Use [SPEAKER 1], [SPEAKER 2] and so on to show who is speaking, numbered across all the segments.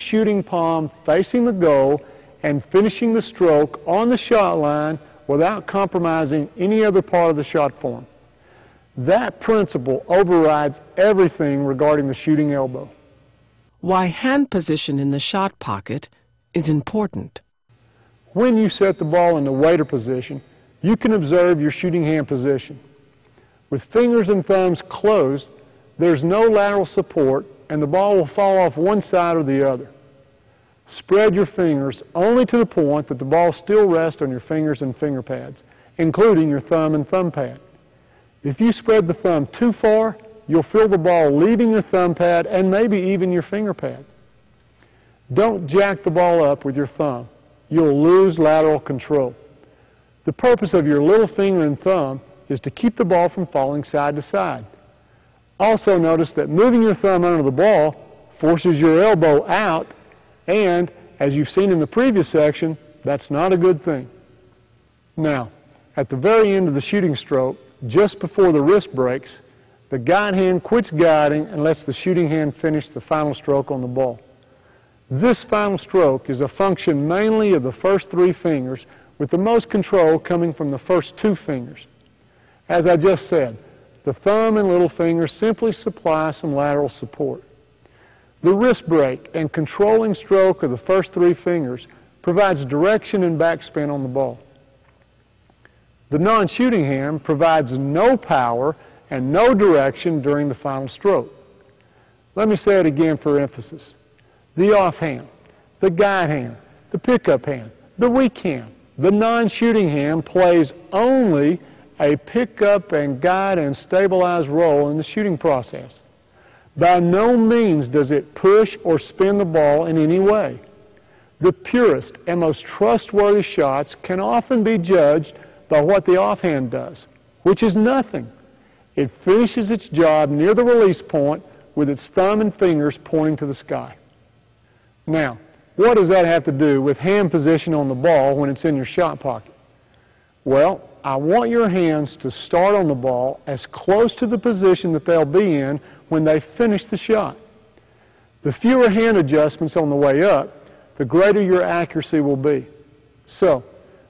[SPEAKER 1] shooting palm facing the goal and finishing the stroke on the shot line without compromising any other part of the shot form. That principle overrides everything regarding the shooting elbow.
[SPEAKER 2] Why hand position in the shot pocket is important.
[SPEAKER 1] When you set the ball in the waiter position, you can observe your shooting hand position. With fingers and thumbs closed, there's no lateral support and the ball will fall off one side or the other. Spread your fingers only to the point that the ball still rests on your fingers and finger pads, including your thumb and thumb pad. If you spread the thumb too far, you'll feel the ball leaving your thumb pad and maybe even your finger pad. Don't jack the ball up with your thumb. You'll lose lateral control. The purpose of your little finger and thumb is to keep the ball from falling side to side. Also notice that moving your thumb under the ball forces your elbow out, and as you've seen in the previous section, that's not a good thing. Now, at the very end of the shooting stroke, just before the wrist breaks, the guide hand quits guiding and lets the shooting hand finish the final stroke on the ball. This final stroke is a function mainly of the first three fingers, with the most control coming from the first two fingers. As I just said, the thumb and little finger simply supply some lateral support. The wrist break and controlling stroke of the first three fingers provides direction and backspin on the ball. The non-shooting hand provides no power and no direction during the final stroke. Let me say it again for emphasis. The offhand, the guide hand, the pickup hand, the weak hand, the non-shooting hand plays only a pickup and guide and stabilize role in the shooting process. By no means does it push or spin the ball in any way. The purest and most trustworthy shots can often be judged by what the offhand does, which is nothing. It finishes its job near the release point with its thumb and fingers pointing to the sky. Now, what does that have to do with hand position on the ball when it's in your shot pocket? Well, I want your hands to start on the ball as close to the position that they'll be in when they finish the shot. The fewer hand adjustments on the way up, the greater your accuracy will be. So,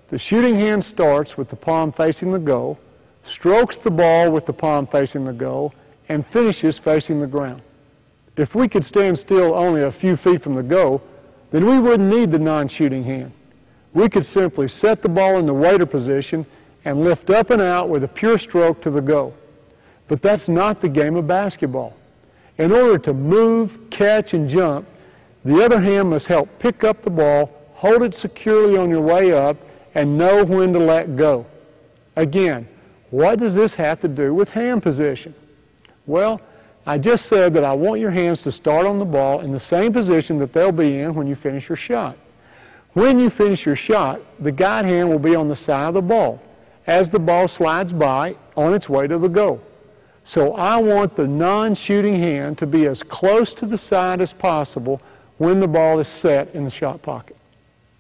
[SPEAKER 1] the shooting hand starts with the palm facing the goal, strokes the ball with the palm facing the goal, and finishes facing the ground. If we could stand still only a few feet from the goal, then we wouldn't need the non-shooting hand. We could simply set the ball in the waiter position and lift up and out with a pure stroke to the goal. But that's not the game of basketball. In order to move, catch, and jump, the other hand must help pick up the ball, hold it securely on your way up, and know when to let go. Again, what does this have to do with hand position? Well, I just said that I want your hands to start on the ball in the same position that they'll be in when you finish your shot. When you finish your shot, the guide hand will be on the side of the ball as the ball slides by on its way to the goal. So I want the non-shooting hand to be as close to the side as possible when the ball is set in the shot pocket.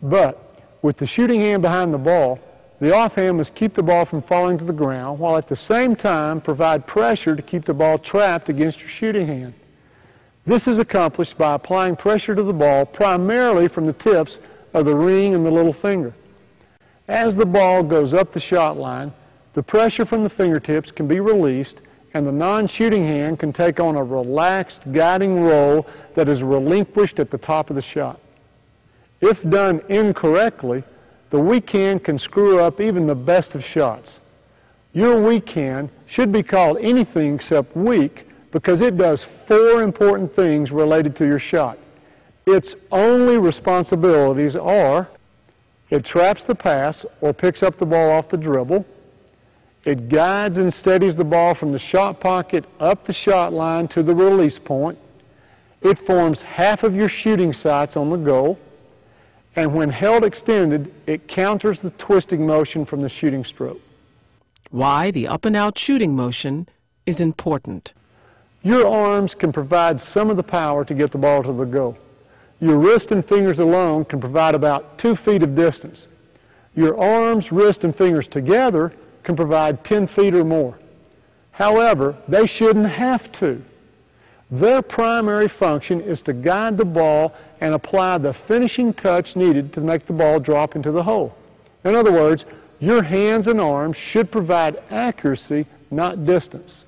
[SPEAKER 1] But with the shooting hand behind the ball, the offhand must keep the ball from falling to the ground while at the same time provide pressure to keep the ball trapped against your shooting hand. This is accomplished by applying pressure to the ball primarily from the tips of the ring and the little finger. As the ball goes up the shot line, the pressure from the fingertips can be released and the non-shooting hand can take on a relaxed guiding role that is relinquished at the top of the shot. If done incorrectly, the weak hand can screw up even the best of shots. Your weak hand should be called anything except weak because it does 4 important things related to your shot. Its only responsibilities are: it traps the pass or picks up the ball off the dribble, it guides and steadies the ball from the shot pocket up the shot line to the release point, it forms half of your shooting sights on the goal, and when held extended, it counters the twisting motion from the shooting stroke.
[SPEAKER 2] Why the up-and-out shooting motion is important.
[SPEAKER 1] Your arms can provide some of the power to get the ball to the goal. Your wrist and fingers alone can provide about 2 feet of distance. Your arms, wrist, and fingers together can provide 10 feet or more. However, they shouldn't have to. Their primary function is to guide the ball and apply the finishing touch needed to make the ball drop into the hole. In other words, your hands and arms should provide accuracy, not distance.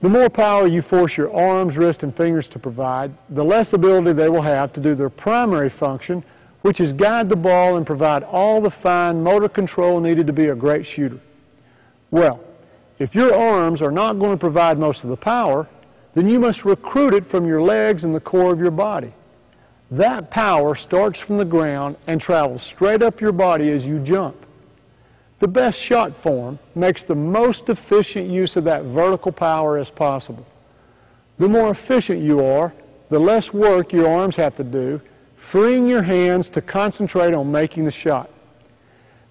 [SPEAKER 1] The more power you force your arms, wrists, and fingers to provide, the less ability they will have to do their primary function, which is guide the ball and provide all the fine motor control needed to be a great shooter. Well, if your arms are not going to provide most of the power, then you must recruit it from your legs and the core of your body. That power starts from the ground and travels straight up your body as you jump. The best shot form makes the most efficient use of that vertical power as possible. The more efficient you are, the less work your arms have to do, freeing your hands to concentrate on making the shot.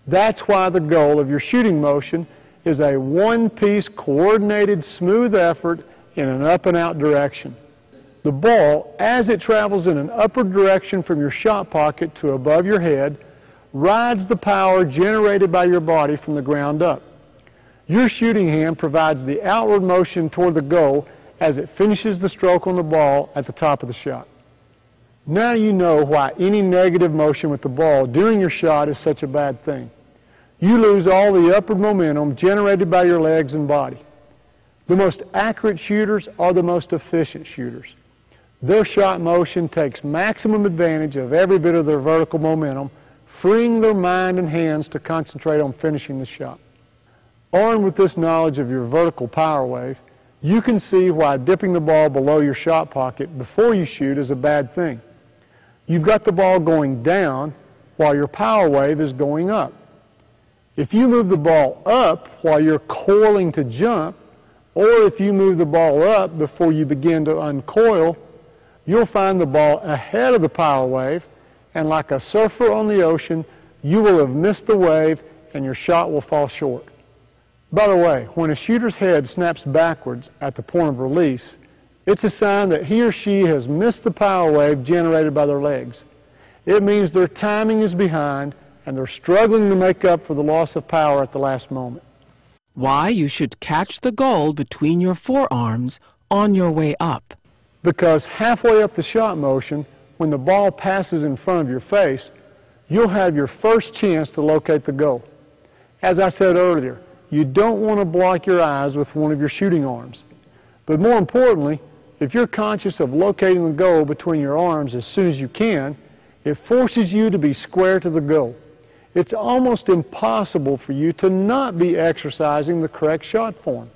[SPEAKER 1] That's why the goal of your shooting motion is a one-piece, coordinated, smooth effort in an up-and-out direction. The ball, as it travels in an upward direction from your shot pocket to above your head, rides the power generated by your body from the ground up. Your shooting hand provides the outward motion toward the goal as it finishes the stroke on the ball at the top of the shot. Now you know why any negative motion with the ball during your shot is such a bad thing. You lose all the upward momentum generated by your legs and body. The most accurate shooters are the most efficient shooters. Their shot motion takes maximum advantage of every bit of their vertical momentum, freeing their mind and hands to concentrate on finishing the shot. Armed with this knowledge of your vertical power wave, you can see why dipping the ball below your shot pocket before you shoot is a bad thing. You've got the ball going down while your power wave is going up. If you move the ball up while you're coiling to jump, or if you move the ball up before you begin to uncoil, you'll find the ball ahead of the power wave, and like a surfer on the ocean, you will have missed the wave and your shot will fall short. By the way, when a shooter's head snaps backwards at the point of release, it's a sign that he or she has missed the power wave generated by their legs. It means their timing is behind and they're struggling to make up for the loss of power at the last moment.
[SPEAKER 2] Why you should catch the goal between your forearms on your way up.
[SPEAKER 1] Because halfway up the shot motion, when the ball passes in front of your face, you'll have your first chance to locate the goal. As I said earlier, you don't want to block your eyes with one of your shooting arms. But more importantly, if you're conscious of locating the goal between your arms as soon as you can, it forces you to be square to the goal. It's almost impossible for you to not be exercising the correct shot form.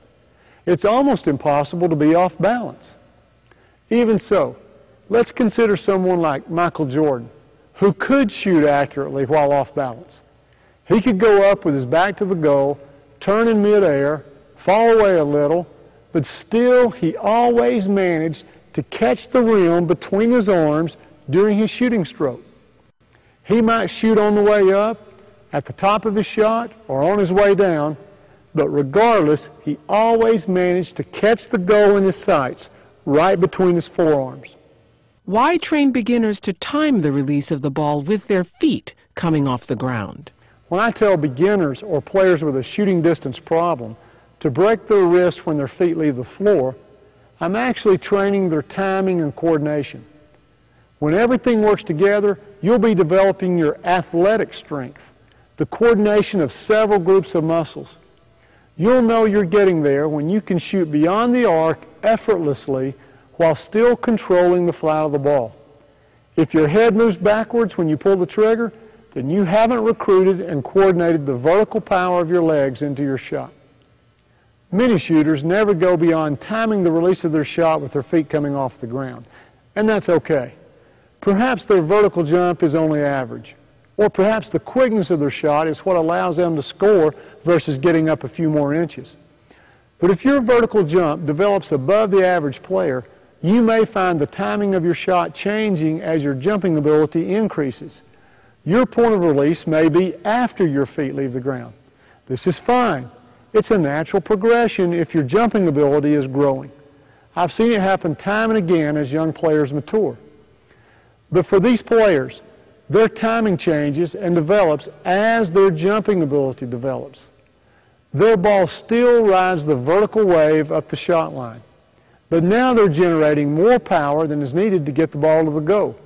[SPEAKER 1] It's almost impossible to be off balance. Even so, let's consider someone like Michael Jordan, who could shoot accurately while off balance. He could go up with his back to the goal, turn in midair, fall away a little, but still he always managed to catch the rim between his arms during his shooting stroke. He might shoot on the way up, at the top of his shot, or on his way down, but regardless, he always managed to catch the goal in his sights right between his forearms.
[SPEAKER 2] Why train beginners to time the release of the ball with their feet coming off the ground?
[SPEAKER 1] When I tell beginners or players with a shooting distance problem to break their wrist when their feet leave the floor, I'm actually training their timing and coordination. When everything works together, you'll be developing your athletic strength, the coordination of several groups of muscles. You'll know you're getting there when you can shoot beyond the arc effortlessly while still controlling the flight of the ball. If your head moves backwards when you pull the trigger, then you haven't recruited and coordinated the vertical power of your legs into your shot. Many shooters never go beyond timing the release of their shot with their feet coming off the ground, and that's okay. Perhaps their vertical jump is only average, or perhaps the quickness of their shot is what allows them to score versus getting up a few more inches. But if your vertical jump develops above the average player, you may find the timing of your shot changing as your jumping ability increases. Your point of release may be after your feet leave the ground. This is fine. It's a natural progression if your jumping ability is growing. I've seen it happen time and again as young players mature. But for these players, their timing changes and develops as their jumping ability develops. Their ball still rides the vertical wave up the shot line. But now they're generating more power than is needed to get the ball to the goal.